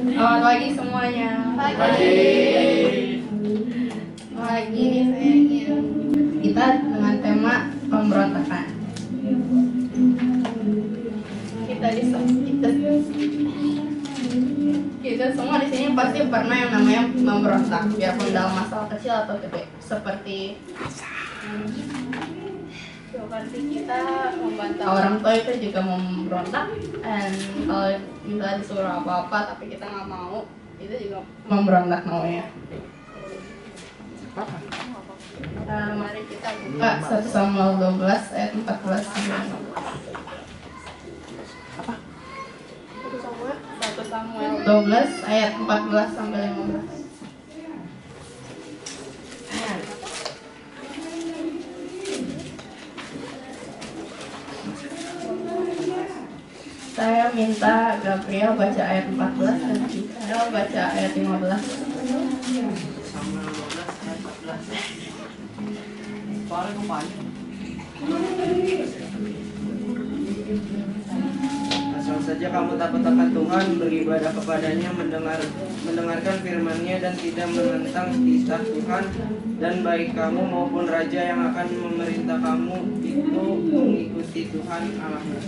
Selamat pagi semuanya. Pagi. Pagi ini saya ingin kita dengan tema pemberontakan. Kita semua di sini pasti pernah yang namanya memberontak, biarpun dalam masalah kecil atau gede. Seperti kita membantah orang tua itu juga memberontak, dan kalau misalnya disuruh apa-apa tapi kita nggak mau, itu juga memberontak namanya. Mari kita buka 1 Samuel 12 ayat 14 sampai 15. 1 Samuel 12 ayat 14 sampai 15. Saya minta Gabriel baca ayat 14 dan Michael baca ayat 15. Asal saja kamu takut akan Tuhan, beribadah kepadanya, mendengarkan firman-Nya dan tidak menentang titah Tuhan, dan baik kamu maupun raja yang akan memerintah kamu itu mengikuti Tuhan Allahmu.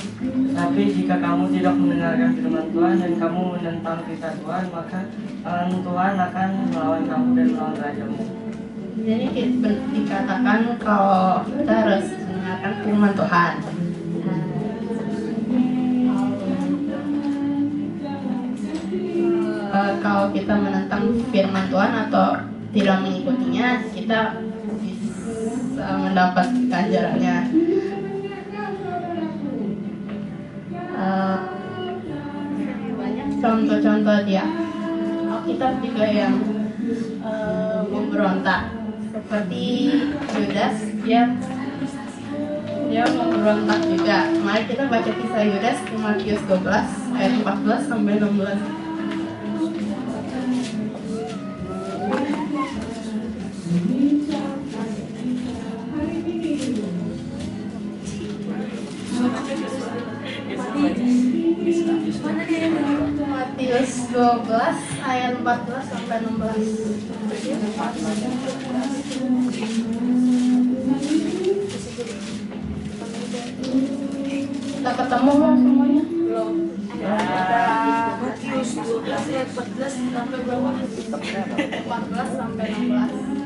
Tapi jika kamu tidak mendengarkan firman Tuhan dan kamu menentang titah Tuhan, maka tangan Tuhan akan melawan kamu dan melawan rajamu. Jadi dikatakan kalau kita harus mendengarkan firman Tuhan. Kalau kita menentang firman Tuhan atau tidak mengikutinya, kita bisa mendapat ganjarannya. Banyak contoh-contoh dia Alkitab juga yang memberontak, seperti Yudas, dia memberontak juga. Mari kita baca kisah Yudas di Matius 12 ayat 14 sampai 16. Matius 12 ayat 14 sampai 16. Kita ketemu belum semuanya? Belum. Matius 12 ayat 14 sampai berapa? 14 sampai 16.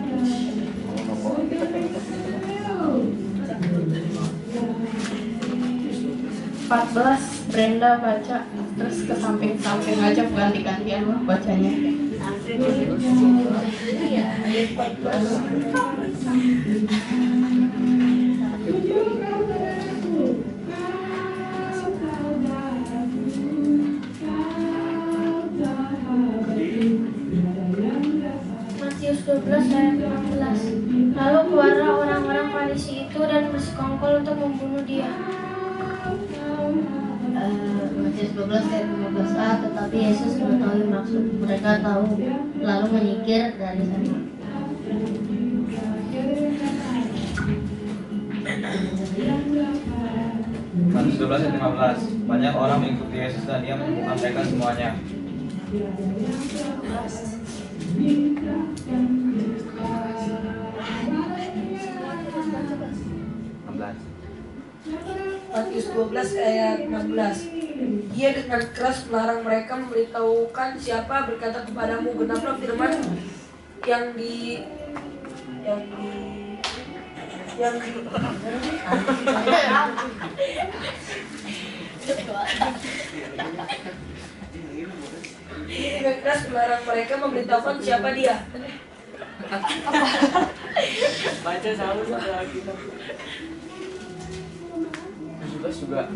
Brenda baca, terus ke samping-samping aja, bukan digantian loh bacanya. Ayat 12 ayat 16. Lalu keluarlah orang-orang Farisi itu dan bersekongkol untuk membunuh dia. Matius 12 ayat 15a, tetapi Yesus mengetahui maksud mereka tahu, lalu menyingkir dari sana. Matius 12 ayat 15. Banyak orang mengikuti Yesus dan Dia menyembuhkan mereka semuanya. Matius 12 ayat 16. Dia dengan keras melarang mereka, memberitahukan siapa, berkata kepadamu, genaplah firman yang di dengan keras melarang mereka, memberitahukan siapa dia. Baca selalu pada kita. Terus juga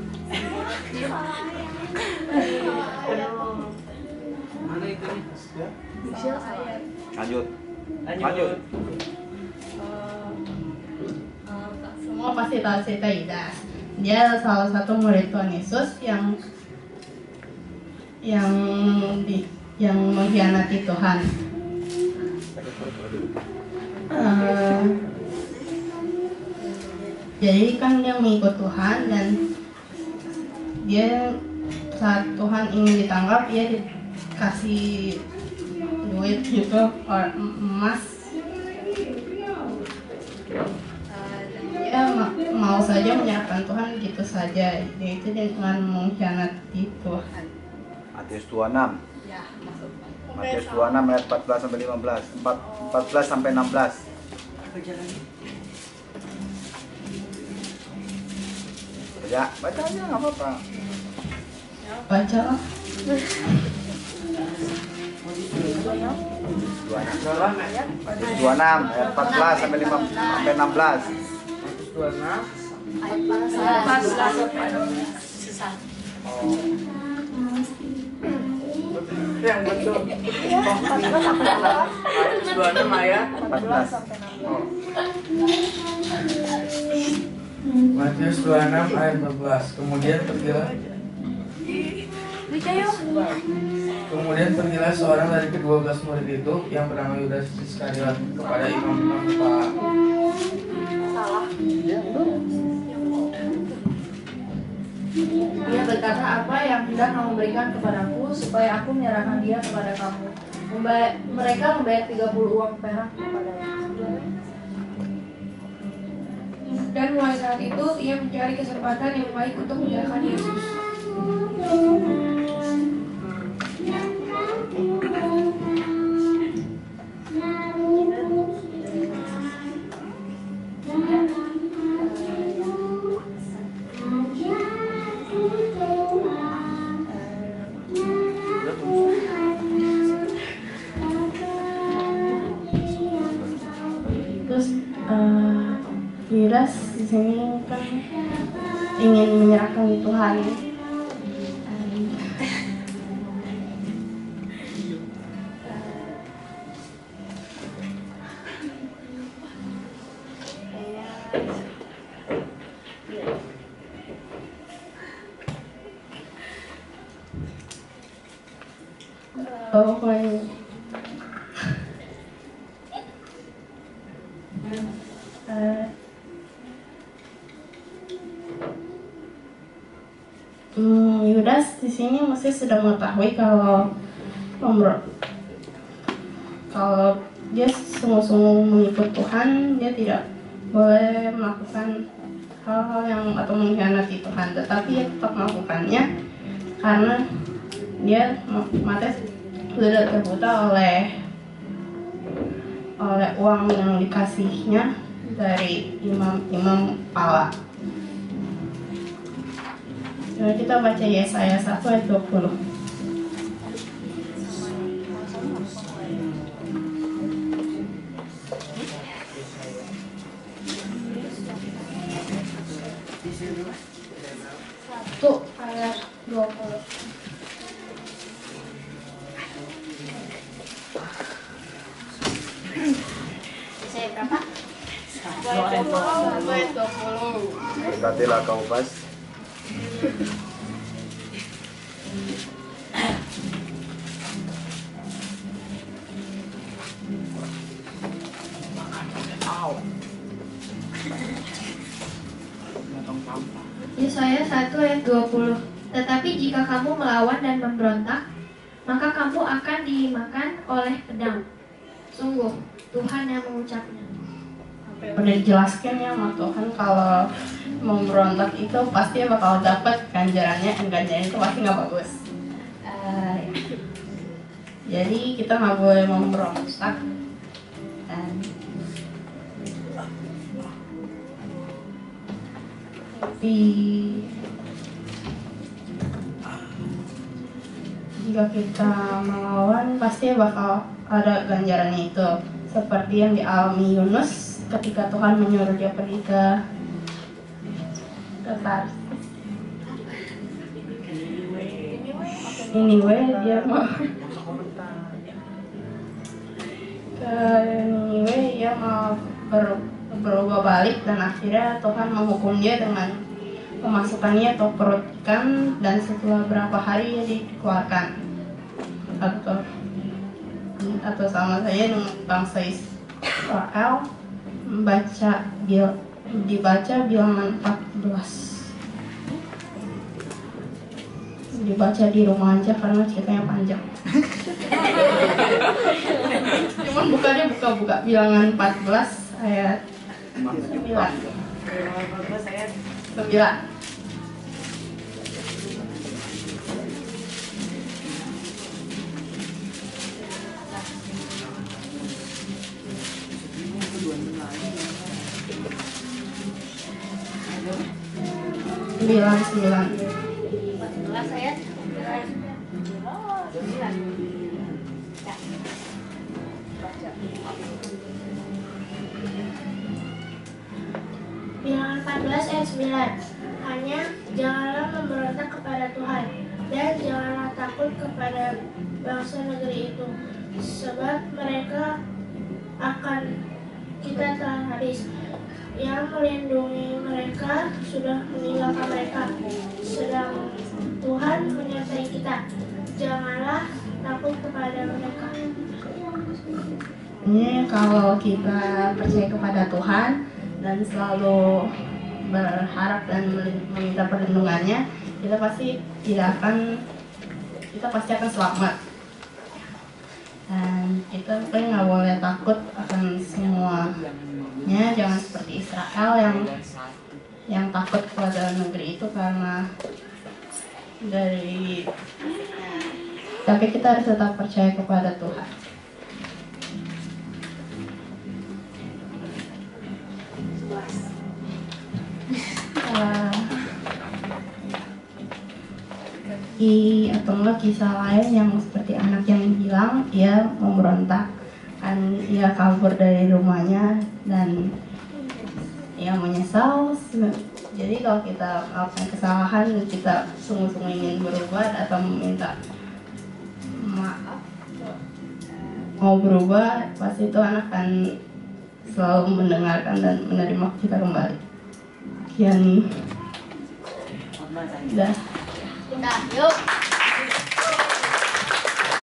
Mana itu nih? lanjut. semua pasti tahu cerita Yudas. Dia salah satu murid Tuhan Yesus yang mengkhianati Tuhan. Jadi kan dia mengikut Tuhan, dan dia saat Tuhan ingin ditangkap, dia kasih duit gitu, emas. Dia mau saja menyerahkan Tuhan gitu saja, yaitu dengan mengkhianati Tuhan. Matius 26. Ya, masuk. Matius 26 ayat 14 sampai 15. 14 sampai 16. Ya, baca aja nggak apa-apa. Baca lah. 26 ayat 14 sampai 16. 26 yang betul. 26 ayat 14. Matius 26 ayat 14. Kemudian pergilah seorang dari ke-12 murid itu yang bernama Yudas Iskariot kepada imam-imam kepala. Dia berkata, apa yang hendak kamu berikan kepadaku supaya aku menyerahkan dia kepada kamu? Mereka membayar 30 uang perak kepadanya. Dan mulai saat itu ia mencari kesempatan yang baik untuk menyerahkan Yesus. Terus Yudas di sini kan ingin menyerahkan Tuhan. Yudas di sini mesti sudah mengetahui kalau dia sungguh-sungguh mengikut Tuhan, dia tidak boleh melakukan hal-hal yang atau mengkhianati Tuhan, tetapi dia tetap melakukannya karena dia mati sudah terbuta oleh uang yang dikasihnya dari imam kepala. Jadi kita baca Yesaya 1 ayat 20. Tuh ayat 20. Saya berapa? Ayat 20. Berkatilah kau pas. Yesaya 1 ayat 20. Tetapi jika kamu melawan dan memberontak, maka kamu akan dimakan oleh pedang. Sungguh, Tuhan yang mengucapnya. Udah dijelaskan ya sama Tuhan kalau memberontak itu pasti bakal dapat ganjarannya, dan ganjarannya itu pasti nggak bagus. Jadi kita nggak boleh memberontak. Dan tapi jika kita melawan pasti bakal ada ganjarannya itu, seperti yang dialami Yunus ketika Tuhan menyuruh dia pergi ke Tarsis. Anyway, dia mau berubah balik, dan akhirnya Tuhan menghukum dia dengan memasukkannya atau perut ikan, dan setelah berapa hari dia dikeluarkan. Atau sama saya dengan bangsa Israel dibaca Bilangan 14. Dibaca di rumah aja karena ceritanya panjang. teman-teman buka Bilangan 14 ayat 9. Bilangan 14 ayat 9. Bilangan 14 ayat 9. Bilangan 14 ayat 9. Hanya janganlah memberontak kepada Tuhan dan janganlah takut kepada bangsa negeri itu, sebab mereka akan kita telan habis. Yang melindungi mereka sudah meninggalkan mereka, sedang Tuhan menyertai kita. Janganlah takut kepada mereka. Ini kalau kita percaya kepada Tuhan dan selalu berharap dan meminta perlindungannya, kita pasti akan selamat. Dan kita pokoknya nggak boleh takut akan semuanya. Jangan seperti Israel yang takut kepada negeri itu tapi kita harus tetap percaya kepada Tuhan. Atau enggak kisah lain yang seperti anak yang bilang dia memberontak, kan dia kabur dari rumahnya dan dia menyesal. Jadi kalau kita melakukan kesalahan, kita sungguh-sungguh ingin berubah atau meminta maaf, mau berubah, pasti Tuhan akan selalu mendengarkan dan menerima kita kembali. Sekian. Dah. Yuk.